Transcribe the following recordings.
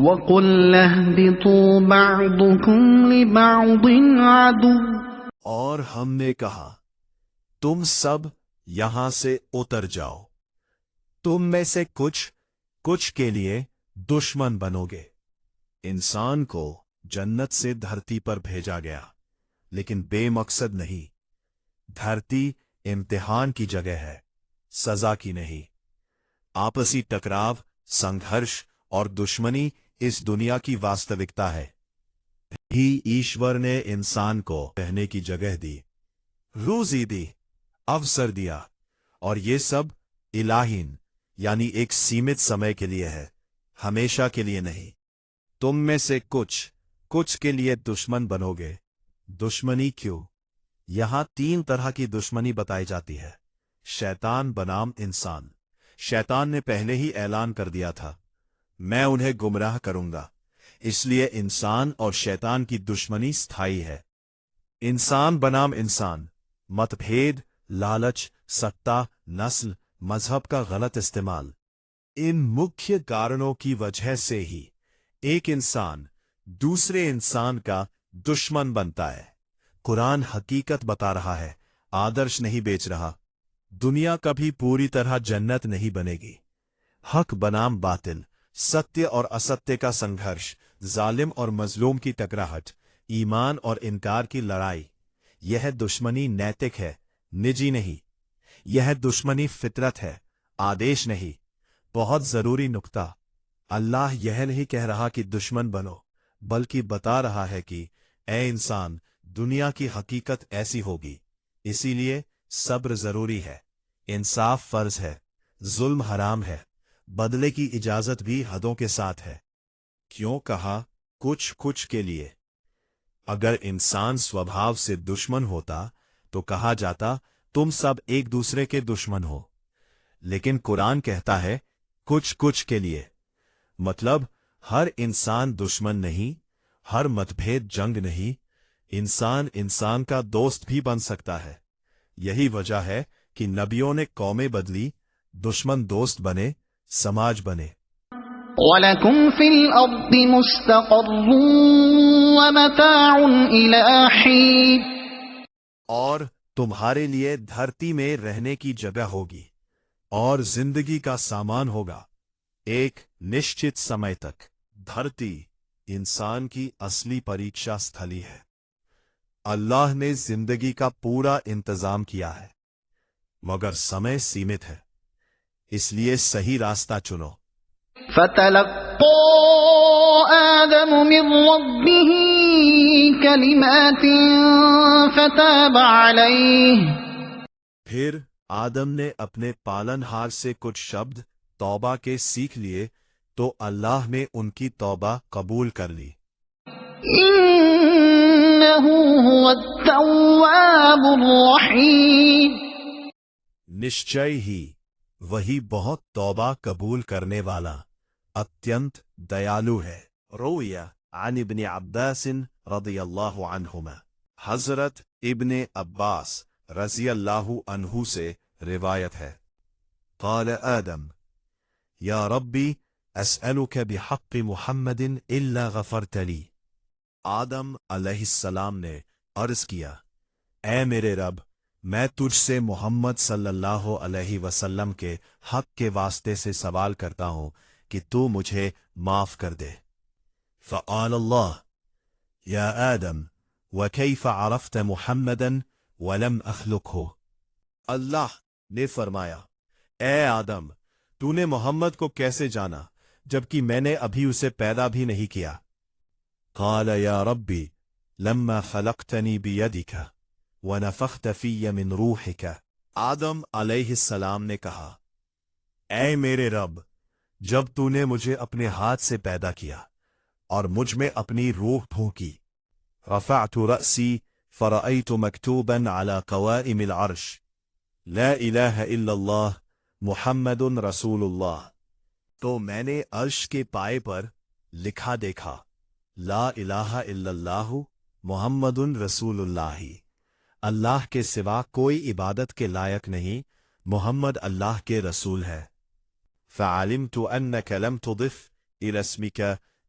وَقُلْ اهْبِطُوا بَعْضُكُمْ لِبَعْضٍ عَدُوٌّ اور ہم نے کہا تم سب یہاں سے اتر جاؤ، تم میں سے کچھ کے لیے دشمن بنو گے۔ انسان کو جنت سے دھرتی پر بھیجا گیا، لیکن بے مقصد نہیں۔ دھرتی امتحان کی جگہ ہے، سزا کی نہیں۔ آپسی ٹکراو، سنگھرش اور دشمنی اس دنیا کی واستوکتا ہے۔ ہی ایشور نے انسان کو رہنے کی جگہ دی، روزی دی، اوسر دیا، اور یہ سب الہین یعنی ایک سیمت سمے کے لیے ہے، ہمیشہ کے لیے نہیں۔ تم میں سے کچھ کے لیے دشمن بنو گے۔ دشمنی کیوں؟ یہاں 3 طرح کی دشمنی بتائی جاتی ہے۔ شیطان بنام انسان۔ شیطان نے پہلے ہی اعلان کر دیا تھا، میں انہیں گمراہ کروں گا، اس لیے انسان اور شیطان کی دشمنی ستھائی ہے۔ انسان بنام انسان، مت بھید، لالچ، سکتا، نسل، مذہب کا غلط استعمال، ان مکھیہ کارنوں کی وجہ سے ہی ایک انسان دوسرے انسان کا دشمن بنتا ہے۔ قرآن حقیقت بتا رہا ہے، آدرش نہیں بیچ رہا۔ دنیا کبھی پوری طرح جنت نہیں بنے گی۔ حق بنام باطل، ستیہ اور استیہ کا سنگھرش، ظالم اور مظلوم کی ٹکراہٹ، ایمان اور انکار کی لڑائی، یہ دشمنی نیتک ہے، نجی نہیں۔ یہ دشمنی فطرت ہے، آدیش نہیں۔ بہت ضروری نکتہ، اللہ یہ نہیں کہہ رہا کہ دشمن بنو، بلکہ بتا رہا ہے کہ اے انسان، دنیا کی حقیقت ایسی ہوگی، اسی لیے صبر ضروری ہے، انصاف فرض ہے، ظلم حرام ہے، بدلے کی اجازت بھی حدوں کے ساتھ ہے۔ کیوں کہا کچھ کے لیے؟ اگر انسان سوبھاؤ سے دشمن ہوتا تو کہا جاتا تم سب ایک دوسرے کے دشمن ہو، لیکن قرآن کہتا ہے کچھ کے لیے، مطلب ہر انسان دشمن نہیں، ہر متبھید جنگ نہیں، انسان کا دوست بھی بن سکتا ہے۔ یہی وجہ ہے کہ نبیوں نے قومیں بدلی، دشمن دوست بنے، سماج بنے۔ وَلَكُمْ فِي الْأَرْضِ مُسْتَقَرٌّ وَمَتَاعٌ إِلَىٰ حِينٍ، اور تمہارے لیے دھرتی میں رہنے کی جگہ ہوگی اور زندگی کا سامان ہوگا، ایک نشچت سمے تک۔ دھرتی انسان کی اصلی پریکشا ستھلی ہے۔ اللہ نے زندگی کا پورا انتظام کیا ہے، مگر سمے سیمت ہے، اس لیے صحیح راستہ چنو۔ فَتَلَقَّىٰ آدَمُ مِن رَّبِّهِ كَلِمَاتٍ فَتَابَ عَلَيْهِ، پھر آدم نے اپنے پالن ہار سے کچھ شبد توبہ کے سیکھ لیے تو اللہ نے ان کی توبہ قبول کر لی۔ إِنَّهُ هُوَ التَّوَّابُ الرَّحِيمُ، نشچے ہی وہی بہت توبہ قبول کرنے والا، اتینت دیالو ہے۔ رویہ عن ابن عباس رضی اللہ عنہما، حضرت ابن عباس رضی اللہ عنہ سے روایت ہے، قال آدم یا ربی اسألک بحق محمد الا غفرت لی۔ آدم علیہ السلام نے عرض کیا، اے میرے رب، میں تجھ سے محمد صلی اللہ علیہ وسلم کے حق کے واسطے سے سوال کرتا ہوں کہ تو مجھے معاف کر دے۔ فقال اللہ یا آدم وکیف عرفت محمدا ولم اخلقہ، اللہ نے فرمایا، اے آدم، تو نے محمد کو کیسے جانا جبکہ میں نے ابھی اسے پیدا بھی نہیں کیا؟ قال یا ربی لما خلقتنی بیدک وَنَفَخْتَ فِيَّ مِن رُوحِكَ، آدم علیہ السلام نے کہا، اے میرے رب، جب تو نے مجھے اپنے ہاتھ سے پیدا کیا اور مجھ میں اپنی روح پھونکی، رفعت رأسی فرأيت مكتوبا على قوائم العرش لا الہ الا اللہ محمد رسول اللہ، تو میں نے عرش کے پائے پر لکھا دیکھا، لا الہ الا اللہ محمد رسول اللہ، اللہ کے سوا کوئی عبادت کے لائق نہیں، محمد اللہ کے رسول ہے۔ فعلمت انك لم تضف الى اسمك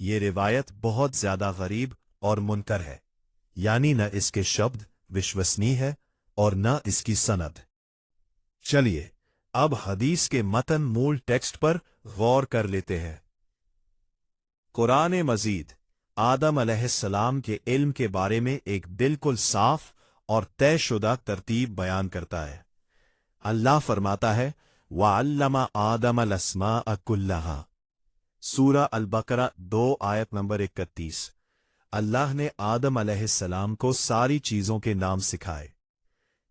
یہ روایت بہت زیادہ غریب اور منکر ہے، یعنی نہ اس کے شبد وشوسنی ہے اور نہ اس کی سند۔ چلیے اب حدیث کے متن مول ٹیکسٹ پر غور کر لیتے ہیں۔ قرآن مجید آدم علیہ السلام کے علم کے بارے میں ایک بالکل صاف اور طے شدہ ترتیب بیان کرتا ہے۔ اللہ فرماتا ہے وَعَلَّمَ آدَمَ الْأَسْمَاءَ كُلَّهَا، سورہ البقرہ 2 آیت نمبر 31۔ اللہ نے آدم علیہ السلام کو ساری چیزوں کے نام سکھائے۔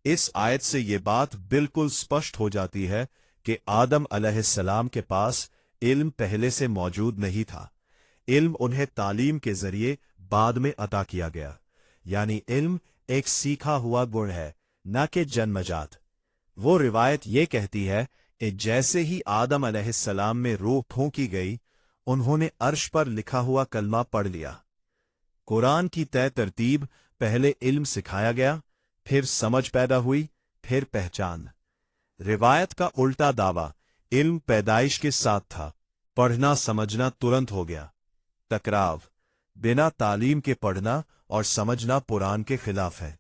اس آیت سے یہ بات بالکل سپشٹ ہو جاتی ہے کہ آدم علیہ السلام کے پاس علم پہلے سے موجود نہیں تھا۔ علم انہیں تعلیم کے ذریعے بعد میں عطا کیا گیا، یعنی علم ایک سیکھا ہوا گن ہے، نہ کہ جنمجات۔ وہ روایت یہ کہتی ہے کہ جیسے ہی آدم علیہ السلام میں روح پھونکی گئی، انہوں نے عرش پر لکھا ہوا کلمہ پڑھ لیا۔ قرآن کی طے ترتیب پہلے علم سکھایا گیا، پھر سمجھ پیدا ہوئی، پھر پہچان۔ روایت کا الٹا دعویٰ علم پیدائش کے ساتھ تھا، پڑھنا سمجھنا ترنت ہو گیا۔ ٹکراو بنا تعلیم کے پڑھنا اور سمجھنا قرآن کے خلاف ہے۔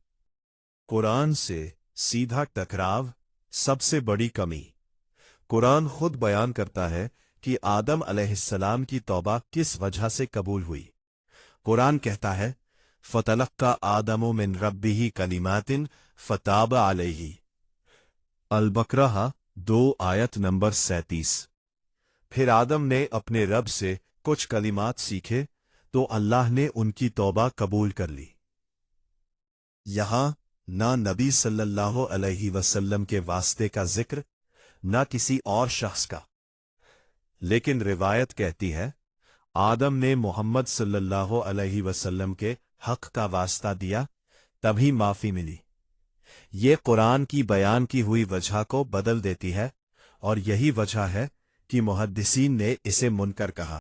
قرآن سے سیدھا ٹکراو سب سے بڑی کمی۔ قرآن خود بیان کرتا ہے کہ آدم علیہ السلام کی توبہ کس وجہ سے قبول ہوئی۔ قرآن کہتا ہے فَتَلَقَّى آدَمُ مِن رَبِّهِ كَلِمَاتٍ فَتَابَ عَلَيْهِ، البقرہ 2 آیت نمبر 37۔ پھر آدم نے اپنے رب سے کچھ کلمات سیکھے تو اللہ نے ان کی توبہ قبول کر لی۔ یہاں نہ نبی صلی اللہ علیہ وسلم کے واسطے کا ذکر، نہ کسی اور شخص کا، لیکن روایت کہتی ہے آدم نے محمد صلی اللہ علیہ وسلم کے حق کا واسطہ دیا، تبھی معافی ملی۔ یہ قرآن کی بیان کی ہوئی وجہ کو بدل دیتی ہے، اور یہی وجہ ہے کہ محدثین نے اسے منکر کہا۔